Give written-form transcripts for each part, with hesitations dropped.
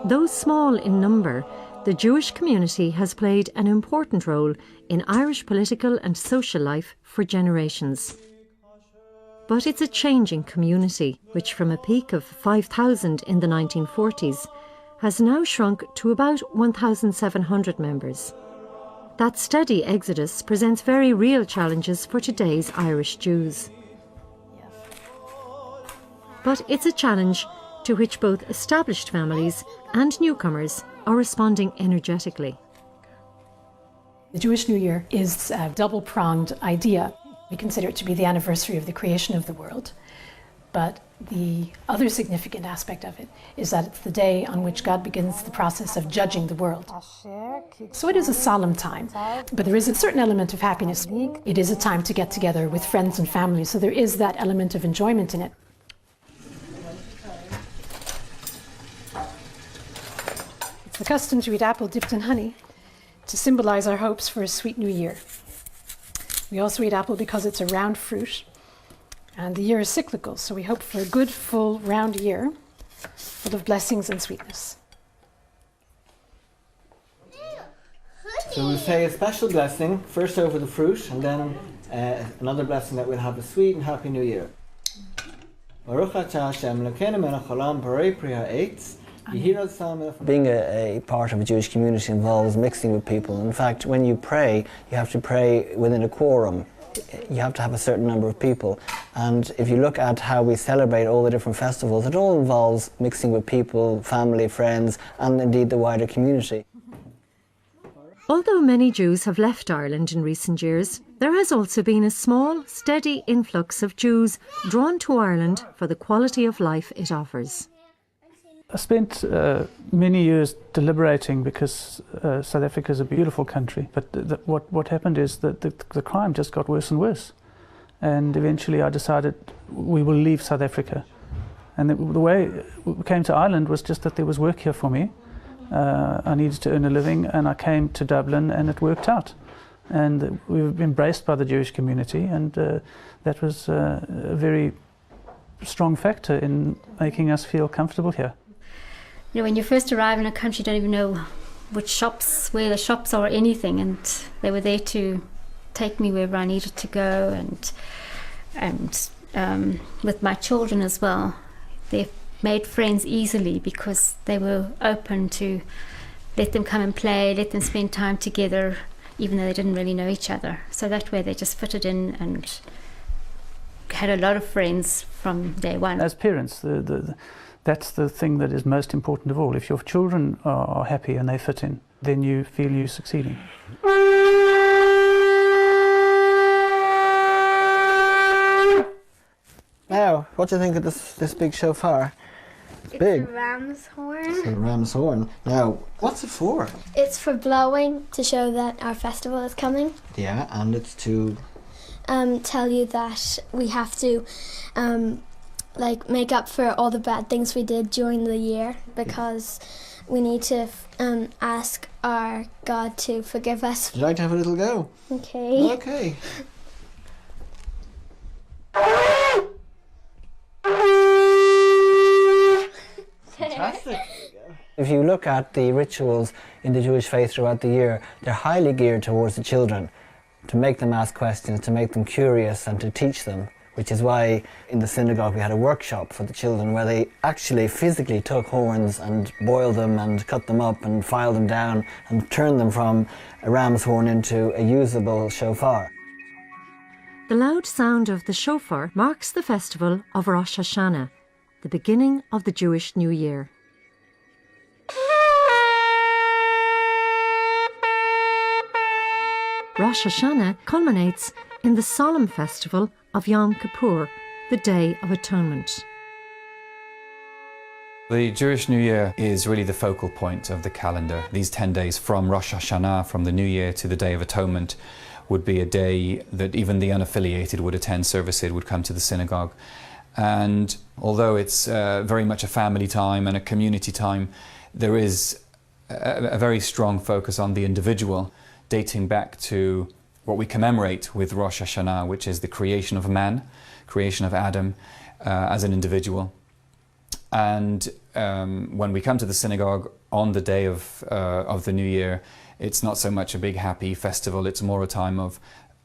Though small in number, the Jewish community has played an important role in Irish political and social life for generations. But it's a changing community, which from a peak of 5,000 in the 1940s has now shrunk to about 1,700 members. That steady exodus presents very real challenges for today's Irish Jews. But it's a challenge to which both established families and newcomers are responding energetically. The Jewish New Year is a double-pronged idea. We consider it to be the anniversary of the creation of the world. But the other significant aspect of it is that it's the day on which God begins the process of judging the world. So it is a solemn time, but there is a certain element of happiness. It is a time to get together with friends and family, so there is that element of enjoyment in it. It's the custom to eat apple dipped in honey to symbolize our hopes for a sweet new year. We also eat apple because it's a round fruit, and the year is cyclical, so we hope for a good, full, round year full of blessings and sweetness. So we'll say a special blessing, first over the fruit, and then another blessing that we'll have a sweet and happy new year. Being a part of a Jewish community involves mixing with people. In fact, when you pray, you have to pray within a quorum. You have to have a certain number of people. And if you look at how we celebrate all the different festivals, it all involves mixing with people, family, friends, and indeed the wider community. Although many Jews have left Ireland in recent years, there has also been a small, steady influx of Jews drawn to Ireland for the quality of life it offers. I spent many years deliberating because South Africa is a beautiful country, but what happened is that the crime just got worse and worse. And eventually I decided we will leave South Africa. And the way we came to Ireland was just that there was work here for me. I needed to earn a living, and I came to Dublin, and it worked out. And we were embraced by the Jewish community, and that was a very strong factor in making us feel comfortable here. You know, when you first arrive in a country, you don't even know which shops, where the shops are or anything, and they were there to take me wherever I needed to go, and with my children as well. They made friends easily because they were open to let them come and play, let them spend time together, even though they didn't really know each other. So that way they just fitted in and had a lot of friends from day one. As parents, that's the thing that is most important of all. If your children are happy and they fit in, then you feel you're succeeding. Now, what do you think of this big shofar? It's big. It's a ram's horn. It's a ram's horn. Now, what's it for? It's for blowing to show that our festival is coming. Yeah, and it's to tell you that we have to make up for all the bad things we did during the year, because we need to ask our God to forgive us. Would you like to have a little go? Okay. Okay. Fantastic. If you look at the rituals in the Jewish faith throughout the year, they're highly geared towards the children, to make them ask questions, to make them curious and to teach them, which is why in the synagogue we had a workshop for the children where they actually physically took horns and boiled them and cut them up and filed them down and turned them from a ram's horn into a usable shofar. The loud sound of the shofar marks the festival of Rosh Hashanah, the beginning of the Jewish New Year. Rosh Hashanah culminates in the solemn festival of Yom Kippur, the Day of Atonement. The Jewish New Year is really the focal point of the calendar. These 10 days from Rosh Hashanah, from the New Year to the Day of Atonement, would be a day that even the unaffiliated would attend services, would come to the synagogue. And although it's very much a family time and a community time, there is a very strong focus on the individual, dating back to what we commemorate with Rosh Hashanah, which is the creation of man, creation of Adam as an individual. And when we come to the synagogue, on the day of the New Year, it's not so much a big happy festival, it's more a time of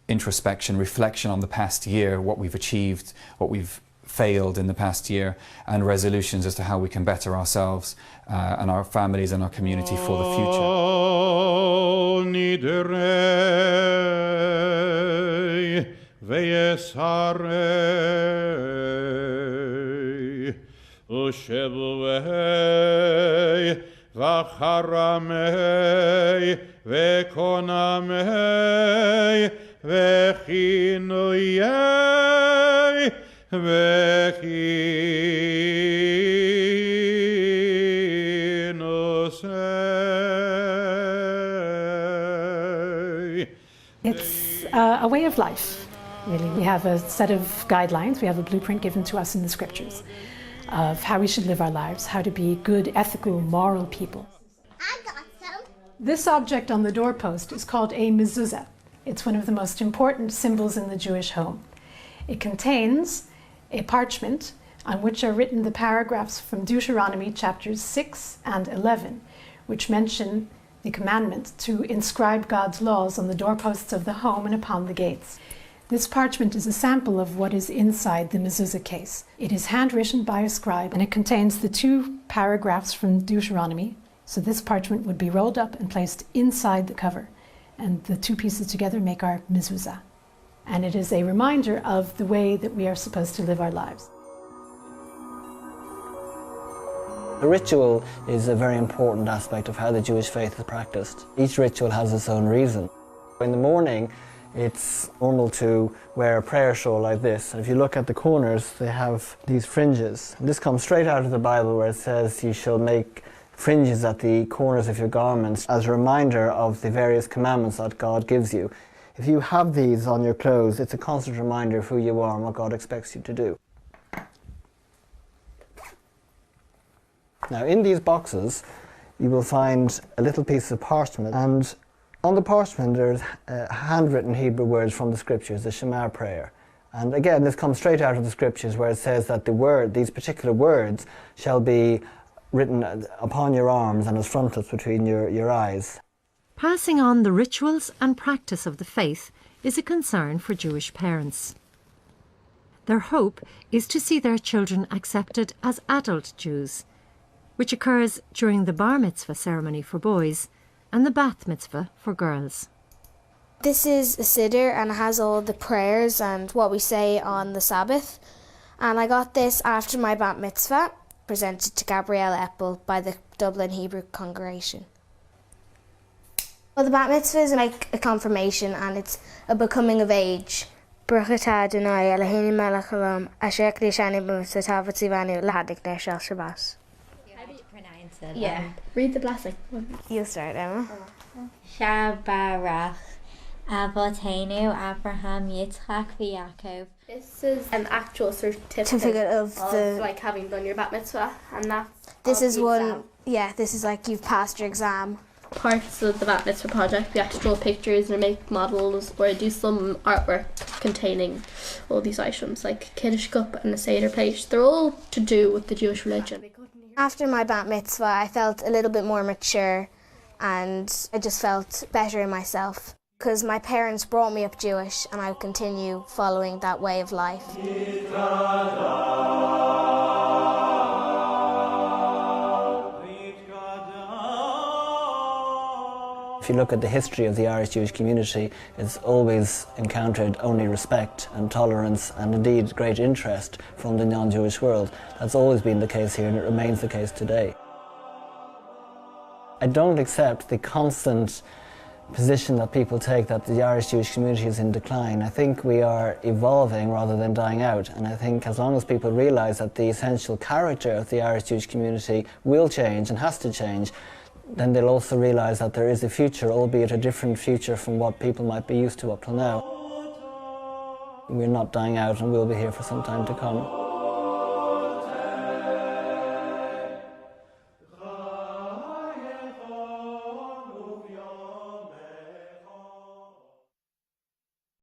introspection, reflection on the past year, what we've achieved, what we've failed in the past year, and resolutions as to how we can better ourselves and our families and our community for the future. It's a way of life, really. We have a set of guidelines, we have a blueprint given to us in the scriptures of how we should live our lives, how to be good, ethical, moral people. I got some. This object on the doorpost is called a mezuzah. It's one of the most important symbols in the Jewish home. It contains a parchment on which are written the paragraphs from Deuteronomy chapters 6 and 11, which mention the commandment to inscribe God's laws on the doorposts of the home and upon the gates. This parchment is a sample of what is inside the mezuzah case. It is handwritten by a scribe and it contains the 2 paragraphs from Deuteronomy. So this parchment would be rolled up and placed inside the cover, and the 2 pieces together make our mezuzah. And it is a reminder of the way that we are supposed to live our lives. The ritual is a very important aspect of how the Jewish faith is practiced. Each ritual has its own reason. In the morning, it's normal to wear a prayer shawl like this. If you look at the corners, they have these fringes. This comes straight out of the Bible, where it says you shall make fringes at the corners of your garments as a reminder of the various commandments that God gives you. If you have these on your clothes, it's a constant reminder of who you are and what God expects you to do. Now, in these boxes, you will find a little piece of parchment, and on the parchment there's handwritten Hebrew words from the scriptures, the Shema prayer. And again, this comes straight out of the scriptures, where it says that these particular words shall be written upon your arms and as frontlets between your eyes. Passing on the rituals and practice of the faith is a concern for Jewish parents. Their hope is to see their children accepted as adult Jews, which occurs during the bar mitzvah ceremony for boys and the bat mitzvah for girls. This is a siddur and it has all the prayers and what we say on the Sabbath. And I got this after my bat mitzvah, presented to Gabrielle Eppel by the Dublin Hebrew congregation. Well, the bat mitzvah is like a confirmation and it's a becoming of age. Baruch atah Adonai Eloheinu melech haolam asher k'dishani b'mitzvotav v'tzivanu l'hadlik ner shel Shabbos. How do you pronounce it? Yeah. Read the blessing. You start, Emma. Shabbarach Avoteinu Abraham Yitzchak v'Yaakov. This is an actual certificate of the like having done your bat mitzvah, and that's This of is the one. exam. Yeah, this is like you've passed your exam. Parts of the bat mitzvah project, we have to draw pictures or make models or do some artwork containing all these items, like Kiddush cup and a Seder plate. They're all to do with the Jewish religion. After my bat mitzvah, I felt a little bit more mature and I just felt better in myself because my parents brought me up Jewish and I will continue following that way of life. If you look at the history of the Irish Jewish community, it's always encountered only respect and tolerance and indeed great interest from the non-Jewish world. That's always been the case here and it remains the case today. I don't accept the constant position that people take that the Irish Jewish community is in decline. I think we are evolving rather than dying out, and I think as long as people realise that the essential character of the Irish Jewish community will change and has to change, then they'll also realise that there is a future, albeit a different future from what people might be used to up till now. We're not dying out and we'll be here for some time to come.